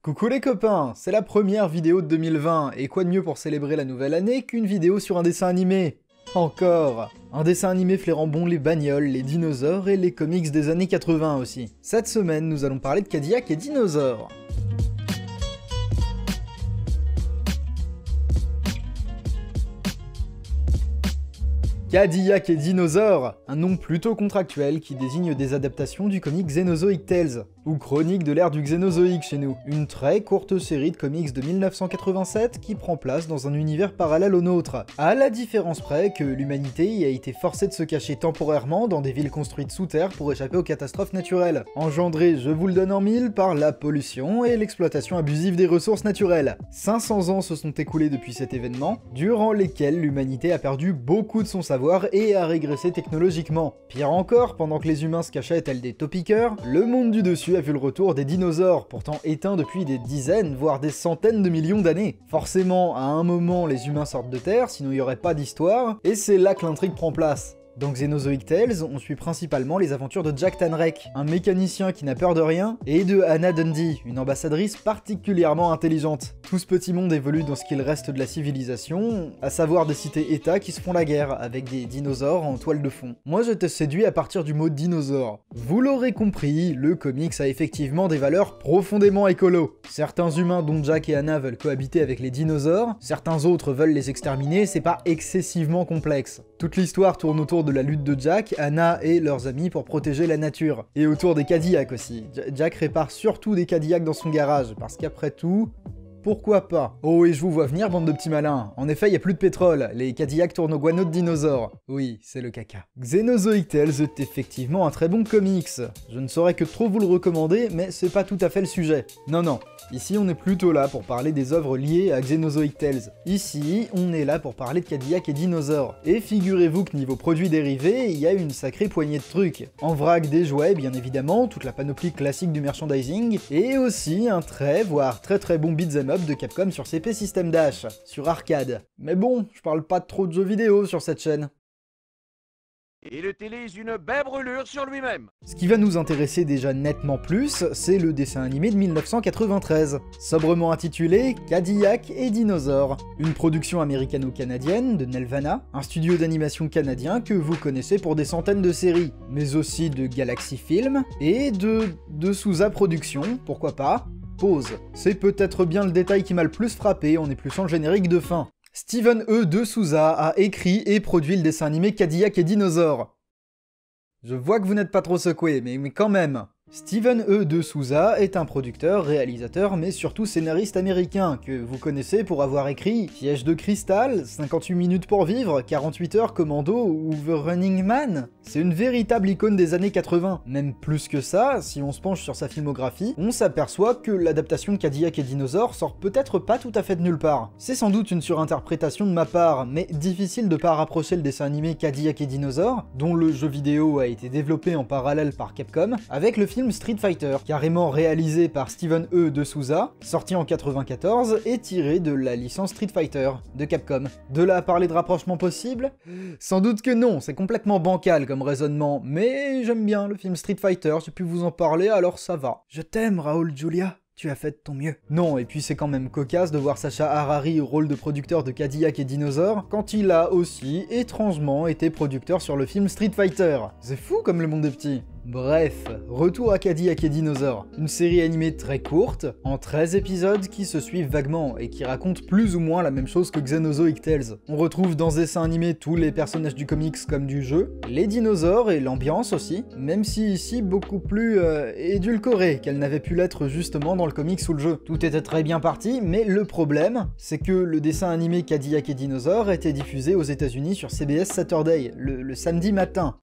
Coucou les copains, c'est la première vidéo de 2020, et quoi de mieux pour célébrer la nouvelle année qu'une vidéo sur un dessin animé? Encore! Un dessin animé flairant bon les bagnoles, les dinosaures et les comics des années 80 aussi. Cette semaine, nous allons parler de Cadillac et Dinosaures. Cadillac et Dinosaures, un nom plutôt contractuel qui désigne des adaptations du comic Xenozoic Tales, ou Chronique de l'ère du Xénozoïque chez nous, une très courte série de comics de 1987 qui prend place dans un univers parallèle au nôtre, à la différence près que l'humanité y a été forcée de se cacher temporairement dans des villes construites sous terre pour échapper aux catastrophes naturelles, engendrées, je vous le donne en mille, par la pollution et l'exploitation abusive des ressources naturelles. 500 ans se sont écoulés depuis cet événement, durant lesquels l'humanité a perdu beaucoup de son savoir et a régressé technologiquement. Pire encore, pendant que les humains se cachaient tels des topiqueurs, le monde du dessus a vu le retour des dinosaures, pourtant éteints depuis des dizaines, voire des centaines de millions d'années. Forcément, à un moment, les humains sortent de Terre, sinon il n'y aurait pas d'histoire, et c'est là que l'intrigue prend place. Dans Xenozoic Tales, on suit principalement les aventures de Jack Tanrek, un mécanicien qui n'a peur de rien, et de Hannah Dundee, une ambassadrice particulièrement intelligente. Tout ce petit monde évolue dans ce qu'il reste de la civilisation, à savoir des cités-états qui se font la guerre, avec des dinosaures en toile de fond. Moi j'étais séduit à partir du mot dinosaure. Vous l'aurez compris, le comics a effectivement des valeurs profondément écolo. Certains humains dont Jack et Hannah veulent cohabiter avec les dinosaures, certains autres veulent les exterminer, c'est pas excessivement complexe. Toute l'histoire tourne autour de la lutte de Jack, Hannah et leurs amis pour protéger la nature. Et autour des Cadillacs aussi. Jack répare surtout des Cadillacs dans son garage, parce qu'après tout... pourquoi pas? Oh, et je vous vois venir, bande de petits malins. En effet, y a plus de pétrole, les Cadillacs tournent au guano de dinosaures. Oui, c'est le caca. Xenozoic Tales est effectivement un très bon comics. Je ne saurais que trop vous le recommander, mais c'est pas tout à fait le sujet. Non, ici on est plutôt là pour parler des œuvres liées à Xenozoic Tales. Ici, on est là pour parler de Cadillac et Dinosaures. Et figurez-vous que niveau produits dérivés, il y a une sacrée poignée de trucs. En vrac des jouets, bien évidemment, toute la panoplie classique du merchandising, et aussi un voire très bon beat'em up de Capcom sur CP System Dash, sur arcade. Mais bon, je parle pas trop de jeux vidéo sur cette chaîne. Il utilise une belle brûlure sur lui-même. Ce qui va nous intéresser déjà nettement plus, c'est le dessin animé de 1993, sobrement intitulé Cadillac et Dinosaures, une production américano-canadienne de Nelvana, un studio d'animation canadien que vous connaissez pour des centaines de séries, mais aussi de Galaxy Film et de Sousa Productions, pourquoi pas. Pause. C'est peut-être bien le détail qui m'a le plus frappé en épluchant le générique de fin. Steven E. de Souza a écrit et produit le dessin animé Cadillac et Dinosaures. Je vois que vous n'êtes pas trop secoué, mais quand même. Steven E. de Souza est un producteur, réalisateur, mais surtout scénariste américain, que vous connaissez pour avoir écrit Piège de cristal, 58 minutes pour vivre, 48 heures commando ou The Running Man. C'est une véritable icône des années 80. Même plus que ça, si on se penche sur sa filmographie, on s'aperçoit que l'adaptation de Cadillac et Dinosaures sort peut-être pas tout à fait de nulle part. C'est sans doute une surinterprétation de ma part, mais difficile de pas rapprocher le dessin animé Cadillac et Dinosaures, dont le jeu vidéo a été développé en parallèle par Capcom, avec le film Street Fighter, carrément réalisé par Steven E. de Souza, sorti en 94 et tiré de la licence Street Fighter de Capcom. De là à parler de rapprochement possible? Sans doute que non, c'est complètement bancal comme raisonnement, mais j'aime bien le film Street Fighter, j'ai pu vous en parler alors ça va. Je t'aime Raoul Julia. Tu as fait de ton mieux. Non, et puis c'est quand même cocasse de voir Sacha Harari au rôle de producteur de Cadillac et Dinosaures, quand il a aussi, étrangement, été producteur sur le film Street Fighter. C'est fou comme le monde est petit. Bref, retour à Cadillac et Dinosaures, une série animée très courte, en 13 épisodes qui se suivent vaguement et qui racontent plus ou moins la même chose que Xenozoic Tales. On retrouve dans ce dessin animé tous les personnages du comics comme du jeu, les dinosaures et l'ambiance aussi, même si ici beaucoup plus édulcorée qu'elle n'avait pu l'être justement dans le comics ou le jeu. Tout était très bien parti, mais le problème, c'est que le dessin animé Cadillac et Dinosaures était diffusé aux États-Unis sur CBS Saturday, le samedi matin.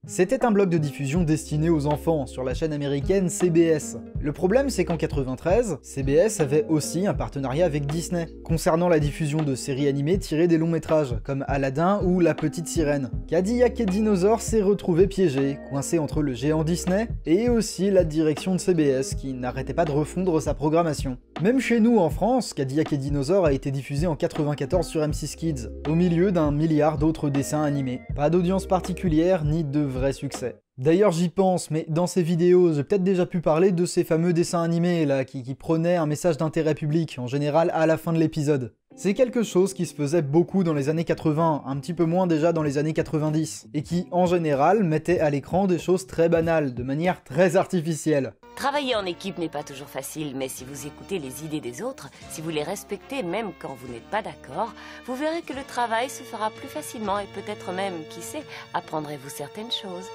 C'était un bloc de diffusion destiné aux enfants sur la chaîne américaine CBS. Le problème c'est qu'en 93, CBS avait aussi un partenariat avec Disney, concernant la diffusion de séries animées tirées des longs métrages, comme Aladdin ou La Petite Sirène. Cadillac et Dinosaures s'est retrouvé piégé, coincé entre le géant Disney et aussi la direction de CBS qui n'arrêtait pas de refondre sa programmation. Même chez nous en France, Cadillac et Dinosaures a été diffusé en 94 sur M6 Kids, au milieu d'un milliard d'autres dessins animés. Pas d'audience particulière ni de vrai succès. D'ailleurs j'y pense, mais dans ces vidéos, j'ai peut-être déjà pu parler de ces fameux dessins animés là, qui prenaient un message d'intérêt public, en général à la fin de l'épisode. C'est quelque chose qui se faisait beaucoup dans les années 80, un petit peu moins déjà dans les années 90, et qui, en général, mettait à l'écran des choses très banales, de manière très artificielle. Travailler en équipe n'est pas toujours facile, mais si vous écoutez les idées des autres, si vous les respectez même quand vous n'êtes pas d'accord, vous verrez que le travail se fera plus facilement et peut-être même, qui sait, apprendrez-vous certaines choses.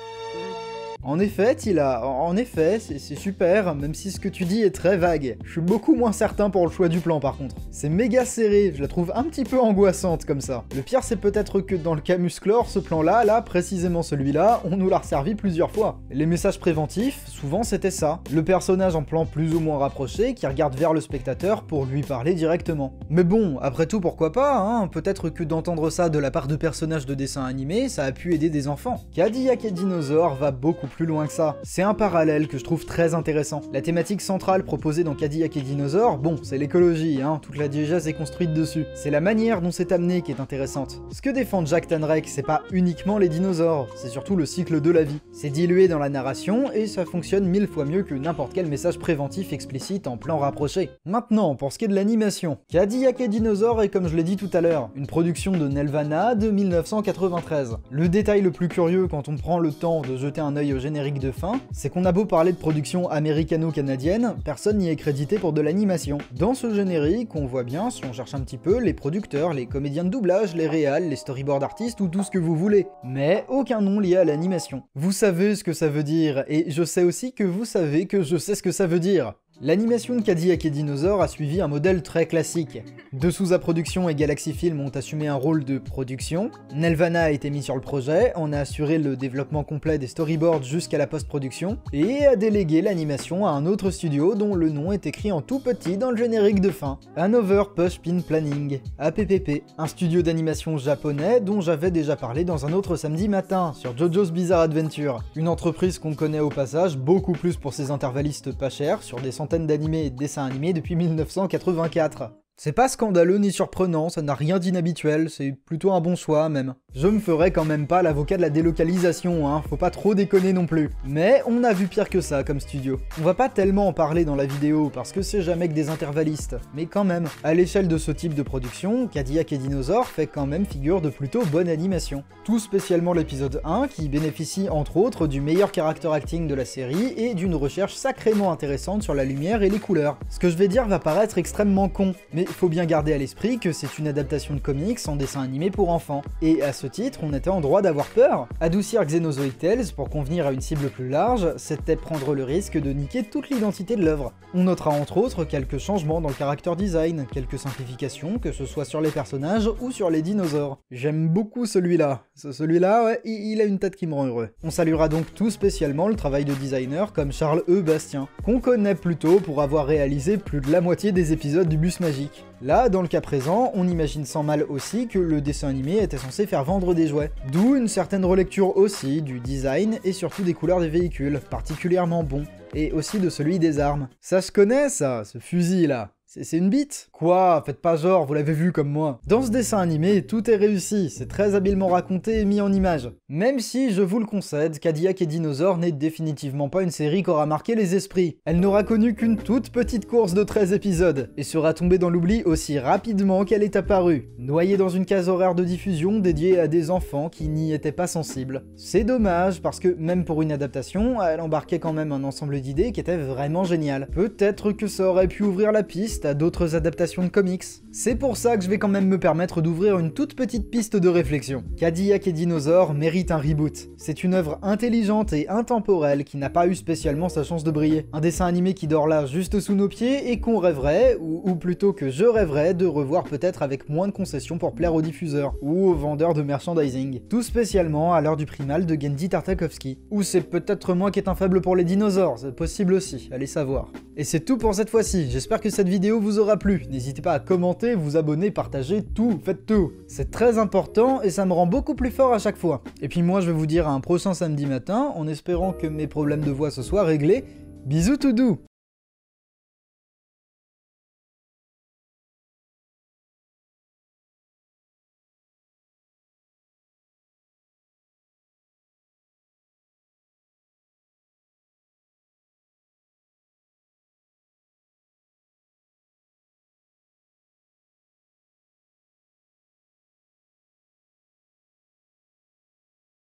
En effet, c'est super, même si ce que tu dis est très vague. Je suis beaucoup moins certain pour le choix du plan par contre. C'est méga serré, je la trouve un petit peu angoissante comme ça. Le pire c'est peut-être que dans le cas Musclor, ce plan-là, précisément celui-là, on nous l'a resservi plusieurs fois. Les messages préventifs, souvent c'était ça. Le personnage en plan plus ou moins rapproché qui regarde vers le spectateur pour lui parler directement. Mais bon, après tout pourquoi pas, hein, peut-être que d'entendre ça de la part de personnages de dessins animés, ça a pu aider des enfants. Cadillac et Dinosaur va beaucoup plus loin que ça. C'est un parallèle que je trouve très intéressant. La thématique centrale proposée dans Cadillac et Dinosaur, bon, c'est l'écologie, hein, toute la diégèse est construite dessus. C'est la manière dont c'est amené qui est intéressante. Ce que défend Jack Tanrek, c'est pas uniquement les dinosaures, c'est surtout le cycle de la vie. C'est dilué dans la narration et ça fonctionne 1000 fois mieux que n'importe quel message préventif explicite en plan rapproché. Maintenant, pour ce qui est de l'animation, Cadillac et Dinosaur est, comme je l'ai dit tout à l'heure, une production de Nelvana de 1993. Le détail le plus curieux quand on prend le temps de jeter un œil au générique de fin, c'est qu'on a beau parler de production américano-canadienne, personne n'y est crédité pour de l'animation. Dans ce générique, on voit bien, si on cherche un petit peu, les producteurs, les comédiens de doublage, les réals, les storyboard artistes ou tout ce que vous voulez. Mais aucun nom lié à l'animation. Vous savez ce que ça veut dire, et je sais aussi que vous savez que je sais ce que ça veut dire. L'animation de Cadillac et Dinosaur a suivi un modèle très classique. Dessouza Productions et Galaxy Film ont assumé un rôle de production, Nelvana a été mis sur le projet, on a assuré le développement complet des storyboards jusqu'à la post-production, et a délégué l'animation à un autre studio dont le nom est écrit en tout petit dans le générique de fin, Hanover Push Pin Planning, APPP, un studio d'animation japonais dont j'avais déjà parlé dans un autre samedi matin, sur JoJo's Bizarre Adventure, une entreprise qu'on connaît au passage beaucoup plus pour ses intervallistes pas chers, sur des centaines d'animés et de dessins animés depuis 1984. C'est pas scandaleux ni surprenant, ça n'a rien d'inhabituel, c'est plutôt un bon choix même. Je me ferai quand même pas l'avocat de la délocalisation, hein, faut pas trop déconner non plus. Mais on a vu pire que ça comme studio. On va pas tellement en parler dans la vidéo, parce que c'est jamais que des intervallistes, mais quand même. À l'échelle de ce type de production, Cadillac et Dinosaur fait quand même figure de plutôt bonne animation. Tout spécialement l'épisode 1, qui bénéficie entre autres du meilleur character acting de la série, et d'une recherche sacrément intéressante sur la lumière et les couleurs. Ce que je vais dire va paraître extrêmement con, mais il faut bien garder à l'esprit que c'est une adaptation de comics en dessin animé pour enfants. Et à ce titre, on était en droit d'avoir peur. Adoucir Xenozoic Tales pour convenir à une cible plus large, c'était prendre le risque de niquer toute l'identité de l'œuvre. On notera entre autres quelques changements dans le character design, quelques simplifications, que ce soit sur les personnages ou sur les dinosaures. J'aime beaucoup celui-là. Celui-là, ouais, il a une tête qui me rend heureux. On saluera donc tout spécialement le travail de designer comme Charles E. Bastien, qu'on connaît plutôt pour avoir réalisé plus de la moitié des épisodes du Bus Magique. Là, dans le cas présent, on imagine sans mal aussi que le dessin animé était censé faire vendre des jouets. D'où une certaine relecture aussi du design et surtout des couleurs des véhicules, particulièrement bons. Et aussi de celui des armes. Ça se connaît ça, ce fusil là. C'est une bite. Quoi? Faites pas genre, vous l'avez vu comme moi. Dans ce dessin animé, tout est réussi, c'est très habilement raconté et mis en image. Même si, je vous le concède, Cadillac et Dinosaur n'est définitivement pas une série qui aura marqué les esprits. Elle n'aura connu qu'une toute petite course de 13 épisodes, et sera tombée dans l'oubli aussi rapidement qu'elle est apparue, noyée dans une case horaire de diffusion dédiée à des enfants qui n'y étaient pas sensibles. C'est dommage, parce que même pour une adaptation, elle embarquait quand même un ensemble d'idées qui était vraiment génial. Peut-être que ça aurait pu ouvrir la piste à d'autres adaptations de comics. C'est pour ça que je vais quand même me permettre d'ouvrir une toute petite piste de réflexion. Cadillac et Dinosaur méritent un reboot. C'est une œuvre intelligente et intemporelle qui n'a pas eu spécialement sa chance de briller. Un dessin animé qui dort là juste sous nos pieds et qu'on rêverait, ou plutôt que je rêverais, de revoir peut-être avec moins de concessions pour plaire aux diffuseurs, ou aux vendeurs de merchandising. Tout spécialement à l'heure du primal de Genndy Tartakovsky. Ou c'est peut-être moi qui est un faible pour les dinosaures, c'est possible aussi, allez savoir. Et c'est tout pour cette fois-ci, j'espère que cette vidéo vous aura plu. N'hésitez pas à commenter, vous abonner, partager, tout, faites tout. C'est très important et ça me rend beaucoup plus fort à chaque fois. Et puis moi je vais vous dire à un prochain samedi matin, en espérant que mes problèmes de voix se soient réglés. Bisous tout doux!